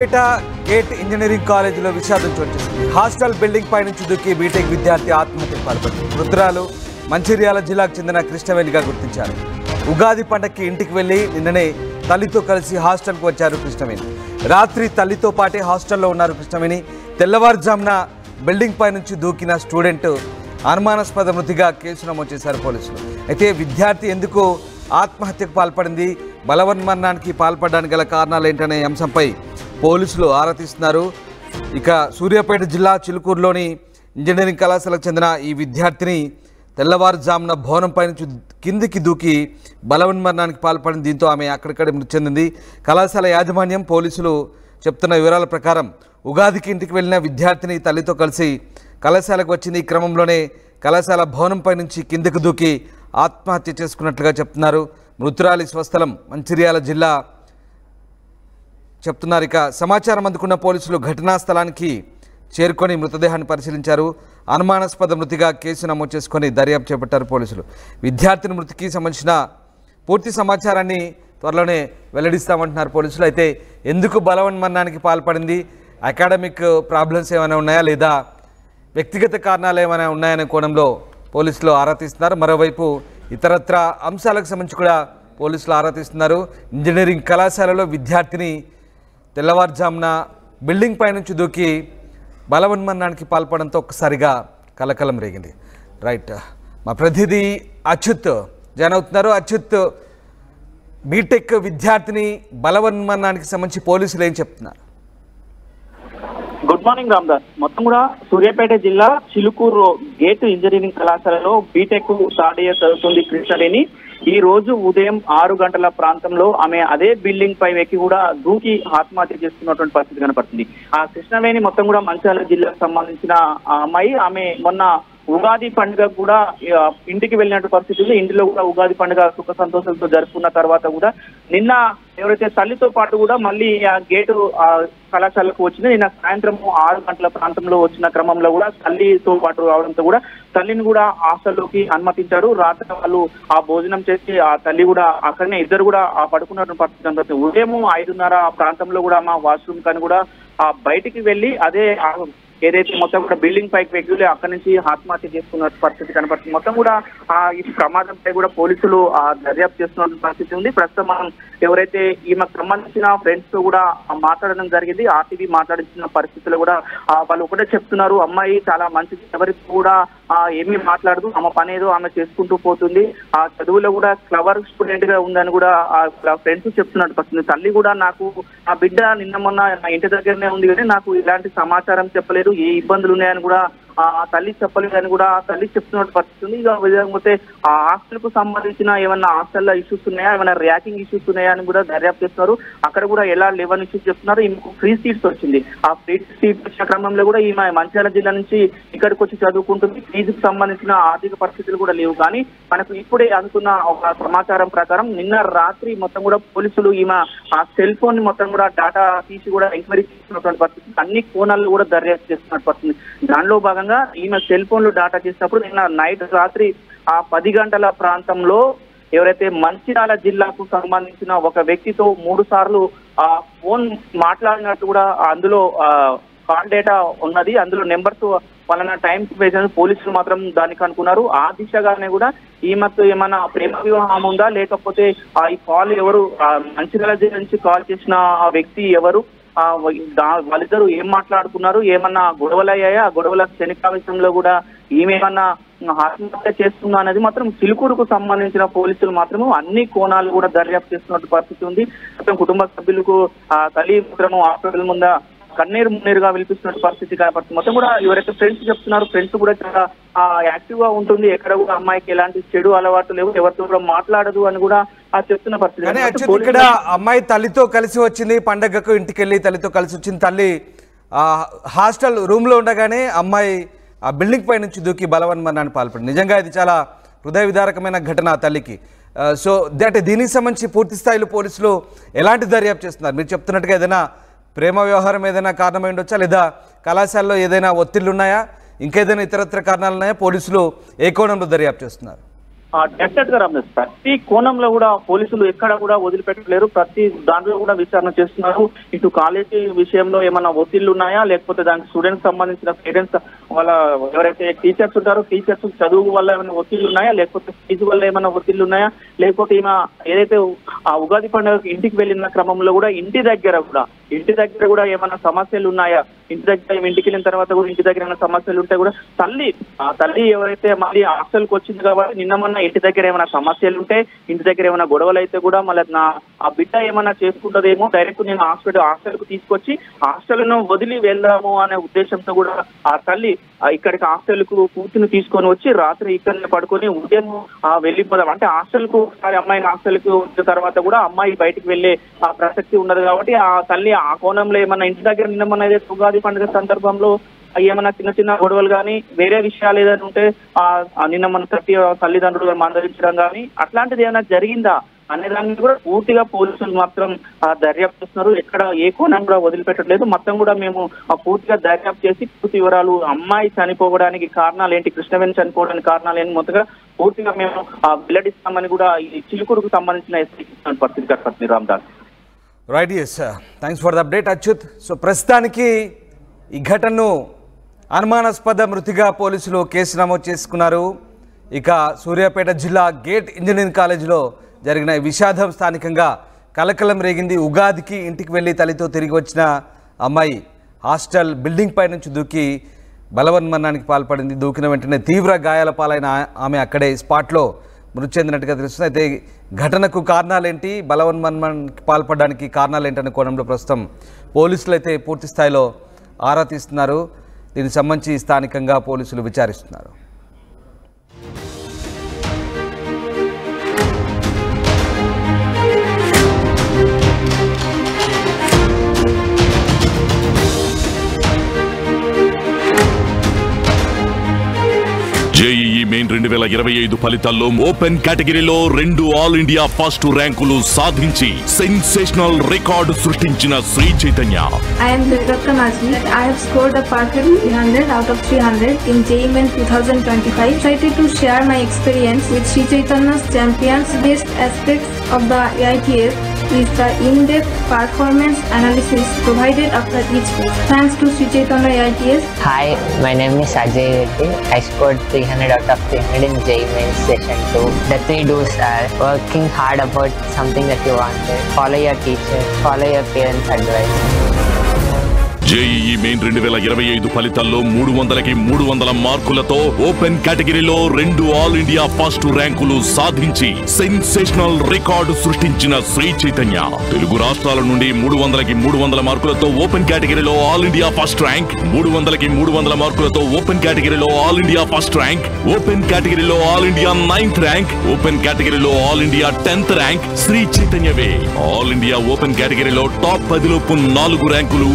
Gate engineering కాలేజీలో విషాదం చోటు చేసుకుంది. హాస్టల్ బిల్డింగ్ పై నుంచి దూకి బీటెక్ విద్యార్థి ఆత్మహత్యకు పాల్పడింది. మృతురాలు మంచిర్యాల జిల్లాకు చెందిన కృష్ణవేణిగా గుర్తించారు. ఉగాది పండగకి ఇంటికి వెళ్లి నిన్ననే తల్లితో కలిసి హాస్టల్కు వచ్చారు కృష్ణవేణి. రాత్రి తల్లితో పాటే హాస్టల్లో ఉన్నారు కృష్ణవేణి. తెల్లవారుజామున బిల్డింగ్ పై నుంచి దూకిన స్టూడెంట్ అనుమానాస్పద మృతిగా కేసు నమోదు చేశారు పోలీసులు. అయితే విద్యార్థి ఎందుకు ఆత్మహత్యకు పాల్పడింది, బలవన్మరణానికి పాల్పడడానికి గల కారణాలు ఏంటనే అంశంపై పోలీసులు ఆరా తీస్తున్నారు. ఇక సూర్యాపేట జిల్లా చిలుకూరులోని ఇంజనీరింగ్ కళాశాలకు చెందిన ఈ విద్యార్థిని తెల్లవారుజామున భవనంపై నుంచి కిందికి దూకి బలవన్మరణానికి పాల్పడింది. దీంతో ఆమె అక్కడిక్కడే మృతి చెందింది. కళాశాల యాజమాన్యం పోలీసులు చెప్తున్న వివరాల ప్రకారం ఉగాదికి ఇంటికి వెళ్లిన విద్యార్థిని తల్లితో కలిసి కళాశాలకు వచ్చింది. ఈ క్రమంలోనే కళాశాల భవనంపై నుంచి కిందికి దూకి ఆత్మహత్య చేసుకున్నట్లుగా చెప్తున్నారు. మృతురాలి స్వస్థలం మంచిర్యాల జిల్లా చెప్తున్నారు. ఇక సమాచారం అందుకున్న పోలీసులు ఘటనా స్థలానికి చేరుకొని మృతదేహాన్ని పరిశీలించారు. అనుమానాస్పద మృతిగా కేసు నమోదు చేసుకొని దర్యాప్తు చేపట్టారు పోలీసులు. విద్యార్థిని మృతికి సంబంధించిన పూర్తి సమాచారాన్ని త్వరలోనే వెల్లడిస్తామంటున్నారు పోలీసులు. అయితే ఎందుకు బలవన్మరణానికి పాల్పడింది, అకాడమిక్ ప్రాబ్లమ్స్ ఏమైనా ఉన్నాయా లేదా వ్యక్తిగత కారణాలు ఏమైనా ఉన్నాయనే కోణంలో పోలీసులు ఆరా తీస్తున్నారు. మరోవైపు ఇతరత్ర అంశాలకు సంబంధించి కూడా పోలీసులు ఆరా తీస్తున్నారు. ఇంజనీరింగ్ కళాశాలలో విద్యార్థిని తెల్లవారుజామున బిల్డింగ్ పై నుంచి దూకి బలవన్మరణానికి పాల్పడంతో ఒక్కసారిగా కలకలం రేగింది. రైట్, మా ప్రతినిధి అచ్యుత్ జాయిన్ అవుతున్నారు. అచ్యుత్, బీటెక్ విద్యార్థిని బలవన్మరణానికి సంబంధించి పోలీసులు ఏం చెప్తున్నారు? Good morning Ramdas. మొత్తం కూడా సూర్యాపేట జిల్లా చిలుకూరు గేట్ ఇంజనీరింగ్ కళాశాలలో బీటెక్ థర్డ్ ఇయర్ చదువుతుంది కృష్ణవేణి. ఈ రోజు ఉదయం 6 గంటల ప్రాంతంలో ఆమె అదే బిల్డింగ్ పై ఎక్కి కూడా దూకి ఆత్మహత్య చేసుకున్నటువంటి పరిస్థితి కనపడుతుంది. ఆ కృష్ణవేణి మొత్తం కూడా మంచిర్యాల జిల్లాకు సంబంధించిన అమ్మాయి. ఆమె మొన్న ఉగాది పండుగ కూడా ఇంటికి వెళ్ళినట్టు పరిస్థితి ఉంది. ఇంటిలో కూడా ఉగాది పండుగ సుఖ సంతోషాలతో జరుపుకున్న తర్వాత కూడా నిన్న ఎవరైతే తల్లితో పాటు కూడా మళ్ళీ ఆ గేటు కళాశాలకు వచ్చింది. నిన్న సాయంత్రం 6 గంటల ప్రాంతంలో వచ్చిన క్రమంలో కూడా తల్లితో పాటు రావడంతో కూడా తల్లిని కూడా హాస్టల్లోకి అనుమతించారు. రాత్రి వాళ్ళు ఆ భోజనం చేసి ఆ తల్లి కూడా అక్కడనే ఇద్దరు కూడా పడుకున్నటువంటి పరిస్థితి కనబడుతుంది. ఉదయం 5:30 ప్రాంతంలో కూడా మా వాష్రూమ్ కానీ కూడా బయటికి వెళ్ళి అదే ఏదైతే మొత్తం కూడా బిల్డింగ్ పైకి వెళ్లి అక్కడి నుంచి ఆత్మహత్య చేసుకున్న పరిస్థితి కనపడుతుంది. మొత్తం కూడా ఈ ప్రమాదంపై కూడా పోలీసులు దర్యాప్తు చేస్తున్న పరిస్థితి ఉంది. ప్రస్తుతం మనం ఎవరైతే ఈమెకు సంబంధించిన ఫ్రెండ్స్ తో కూడా మాట్లాడడం జరిగింది. ఆర్టీవీ మాట్లాడించిన పరిస్థితుల్లో కూడా వాళ్ళు ఒకటే చెప్తున్నారు, అమ్మాయి చాలా మంచిది, ఎవరికి కూడా ఏమీ మాట్లాడదు, ఆమె పని ఏదో ఆమె చేసుకుంటూ పోతుంది, ఆ చదువులో కూడా క్లవర్ స్టూడెంట్ గా ఉందని కూడా ఫ్రెండ్స్ చెప్తున్నట్టు పరిస్థితి. తల్లి కూడా నాకు ఆ బిడ్డ నిన్న మొన్న నా ఇంటి దగ్గరనే ఉంది కానీ నాకు ఇలాంటి సమాచారం చెప్పలేదు, ఏ ఇబ్బందులు ఉన్నాయని కూడా తల్లి చెప్పలేదని కూడా తల్లి చెప్తున్నట్టు పరిస్థితి ఉంది. ఇక విధంగా ఆ హాస్టల్ కు సంబంధించిన ఏమన్నా హాస్టల్లో ఇష్యూస్ ఉన్నాయా, ఏమైనా ర్యాకింగ్ ఇష్యూస్ ఉన్నాయా అని కూడా దర్యాప్తు చేస్తున్నారు. అక్కడ కూడా ఎలా 11 ఇష్యూస్ చెప్తున్నారు. ఈమెకు ఫ్రీ సీట్స్ వచ్చింది. ఆ ఫ్రీ సీట్ వచ్చిన క్రమంలో కూడా ఈమె మంచిర్యాల జిల్లా నుంచి ఇక్కడికి వచ్చి చదువుకుంటుంది. ఫీజుకు సంబంధించిన ఆర్థిక పరిస్థితులు కూడా లేవు. కానీ మనకు ఇప్పుడే అందుకున్న ఒక సమాచారం ప్రకారం నిన్న రాత్రి మొత్తం కూడా పోలీసులు ఈమె ఆ సెల్ ఫోన్ ని మొత్తం కూడా డేటా తీసి కూడా ఎంక్వైరీ చేస్తున్నటువంటి పరిస్థితి, అన్ని కోణాలు కూడా దర్యాప్తు చేస్తున్నట్టు పరిస్థితి. దానిలో భాగంగా ఈమె సెల్ ఫోన్ లో డేటా చేసినప్పుడు నిన్న నైట్ రాత్రి 10 గంటల ప్రాంతంలో ఎవరైతే మంచిర్యాల జిల్లాకు సంబంధించిన ఒక వ్యక్తితో 3 సార్లు ఫోన్ మాట్లాడినట్టు కూడా అందులో కాల్ డేటా ఉన్నది. అందులో నెంబర్స్ వలన టైం వేసిన పోలీసులు మాత్రం దానికి అనుకున్నారు. ఆ దిశగానే కూడా ఈమెతో ఏమైనా ప్రేమ వివాహం ఉందా, లేకపోతే ఈ కాల్ ఎవరు, మంచిర్యాల జిల్లా నుంచి కాల్ చేసిన ఆ వ్యక్తి ఎవరు, వాళ్ళిద్దరూ ఏం మాట్లాడుకున్నారు, ఏమన్నా గొడవలు అయ్యాయా, ఆ గొడవల క్షణికావేశంలో కూడా ఈమెమన్నా ఆత్మహత్య చేస్తుందా అనేది మాత్రం చిలుకూరుకు సంబంధించిన పోలీసులు మాత్రం అన్ని కోణాలు కూడా దర్యాప్తు చేస్తున్నట్టు పరిస్థితి ఉంది. మొత్తం కుటుంబ సభ్యులకు తల్లి మాత్రము హాస్పిటల్ ముందు కన్నీరు మున్నీరుగా వినిపిస్తున్న పరిస్థితి కనపడుతుంది. మొత్తం కూడా ఎవరైతే ఫ్రెండ్స్ చెప్తున్నారు, ఫ్రెండ్స్ కూడా చాలా యాక్టివ్ గా ఉంటుంది, ఎక్కడ కూడా అమ్మాయికి ఎలాంటి చెడు అలవాటు లేవు, ఎవరితో కూడా మాట్లాడదు అని కూడా చెప్తున్న పరిస్థితి. ఇక్కడ అమ్మాయి తల్లితో కలిసి వచ్చింది, పండగకు ఇంటికి వెళ్ళి తల్లితో కలిసి వచ్చింది. తల్లి హాస్టల్ రూమ్ లో ఉండగానే అమ్మాయి ఆ బిల్డింగ్ పై నుంచి దూకి బలవన్మరణానికి పాల్పడింది. నిజంగా ఇది చాలా హృదయ విదారకమైన ఘటన తల్లికి. సో అంటే దీనికి సంబంధించి పూర్తి స్థాయిలో పోలీసులు ఎలాంటి దర్యాప్తు చేస్తున్నారు? మీరు చెప్తున్నట్టుగా ఏదైనా ప్రేమ వ్యవహారం ఏదైనా కారణమై ఉండొచ్చా, లేదా కళాశాలలో ఏదైనా ఒత్తిళ్లు ఉన్నాయా, ఇంకేదైనా ఇతరత్ర కారణాలు ఉన్నాయా? పోలీసులు ఏ కోణంలో దర్యాప్తు చేస్తున్నారు? డెఫినెట్ గా రామ్ ప్రతి కోణంలో కూడా పోలీసులు ఎక్కడ కూడా వదిలిపెట్టలేరు. ప్రతి దాంట్లో కూడా విచారణ చేస్తున్నారు. ఇటు కాలేజీ విషయంలో ఏమైనా ఒత్తిళ్లు ఉన్నాయా, లేకపోతే దానికి స్టూడెంట్స్ సంబంధించిన పేరెంట్స్ వాళ్ళ ఎవరైతే టీచర్స్ ఉంటారో టీచర్స్ చదువు వల్ల ఏమైనా ఒత్తిళ్లు ఉన్నాయా, లేకపోతే ఫీజు వల్ల ఏమైనా ఒత్తిళ్లు ఉన్నాయా, లేకపోతే ఈమె ఏదైతే ఆ ఉగాది పండుగకి ఇంటికి వెళ్ళిన క్రమంలో కూడా ఇంటి దగ్గర కూడా ఏమైనా సమస్యలు ఉన్నాయా, ఇంటి దగ్గర ఇంటికి వెళ్ళిన తర్వాత కూడా ఇంటి దగ్గర ఏమైనా సమస్యలు ఉంటే కూడా తల్లి ఎవరైతే మళ్ళీ హాస్టల్కి వచ్చింది కాబట్టి నిన్న ఇంటి దగ్గర ఏమైనా సమస్యలు ఉంటే, ఇంటి దగ్గర ఏమైనా గొడవలు అయితే కూడా మళ్ళీ ఆ బిడ్డ ఏమైనా చేసుకుంటదేమో, డైరెక్ట్ నేను హాస్టల్కు తీసుకొచ్చి హాస్టల్ను వదిలి వెళ్దాము అనే ఉద్దేశంతో కూడా ఆ తల్లి ఇక్కడికి హాస్టల్కు కూతురు తీసుకొని వచ్చి రాత్రి ఇక్కడనే పడుకొని ఉదయం వెళ్ళిపోదాం అంటే హాస్టల్కు ఒకసారి అమ్మాయిని హాస్టల్కు వచ్చిన తర్వాత కూడా అమ్మాయి బయటికి వెళ్లే ప్రసక్తి ఉండదు కాబట్టి ఆ తల్లి ఆ కోణంలో ఏమన్నా ఇంటి దగ్గర నిన్న ఏదైతే ఉగాది పండుగ సందర్భంలో ఏమైనా చిన్న గొడవలు కానీ వేరే విషయాలు ఏదైనా ఉంటే నిన్న మన తల్లిదండ్రులు మందలించడం కానీ అట్లాంటిది ఏమైనా జరిగిందా అనే దాన్ని కూడా పూర్తిగా పోలీసులు మాత్రం దర్యాప్తు చేస్తున్నారు. ఎక్కడ ఏ కోణం కూడా వదిలిపెట్టట్లేదు. మొత్తం కూడా మేము పూర్తిగా దర్యాప్తు చేసి పూర్తి వివరాలు అమ్మాయి చనిపోవడానికి కారణాలు ఏంటి, కృష్ణవేణి చనిపోవడానికి కారణాలు ఏంటి మొత్తగా పూర్తిగా మేము వెల్లడిస్తామని కూడా ఈ చిలుకూరుకు సంబంధించిన ఎస్పీ పరిస్థితి కట్టింది. Ramdas right, yes, thanks for the update Achyut. So ప్రస్తుతానికి ఈ ఘటనను అనుమానాస్పద మృతిగా పోలీసులు కేసు నమోదు చేసుకున్నారు. ఇక సూర్యాపేట జిల్లా గేట్ ఇంజనీరింగ్ కాలేజీలో జరిగిన విషాదం స్థానికంగా కలకలం రేగింది. ఉగాదికి ఇంటికి వెళ్ళి తల్లితో తిరిగి వచ్చిన అమ్మాయి హాస్టల్ బిల్డింగ్ పై నుంచి దూకి బలవన్మరణానికి పాల్పడింది. దూకిన వెంటనే తీవ్ర గాయాల పాలైన ఆమె అక్కడే స్పాట్లో మృతి చెందినట్టుగా తెలుస్తుంది. అయితే ఘటనకు కారణాలేంటి, బలవన్మరణానికి పాల్పడడానికి కారణాలేంటనే కోణంలో ప్రస్తుతం పోలీసులు అయితే పూర్తి స్థాయిలో ఆరా తీస్తున్నారు. దీనికి సంబంధించి స్థానికంగా పోలీసులు విచారిస్తున్నారు. జేఈఈ మెయిన్ 2025 ఫలితాల్లో ఓపెన్ కేటగిరీలో 2 ఆల్ ఇండియా ఫస్ట్ ర్యాంకులు సాధించి సెన్సేషనల్ రికార్డు సృష్టించిన Sri Chaitanya. I am Dr. Majid. I have scored a perfect 300 out of 300 in JEE Main 2025. Excited to share my experience with Sri Chaitanya's champions. Best aspects of the AITS is the in-depth performance analysis provided after each test. Thanks to Sri Chaitanya AITS. Hi, my name is Ajay Reddy. I scored 300 out of 300 in JEE Mains Session 2. The 3 do's are working hard about something that you wanted, follow your teacher, follow your parents' advice. JEE main 2025 ఫలితాల్లో 300కి 300 మార్కులతో open కేటగిరీలో 2 all India first ర్యాంకులు సాధించి sensational record సృష్టించిన శ్రీ చైతన్య. తెలుగు రాష్ట్రాల నుండి 300కి 300 మార్కులతో open కేటగిరీలో ఆల్ ఇండియా ఫస్ట్ ర్యాంక్, 300కి 300 మార్కులతో ఓపెన్ కేటగిరీలో all India first rank, open కేటగిరీలో all India 9th rank, open కేటగిరీలో all India 10th rank Shri చైతన్యవే. ఆల్ ఇండియా ఓపెన్ కేటగిరీలో టాప్ 10లోపు 4 ర్యాంకులు.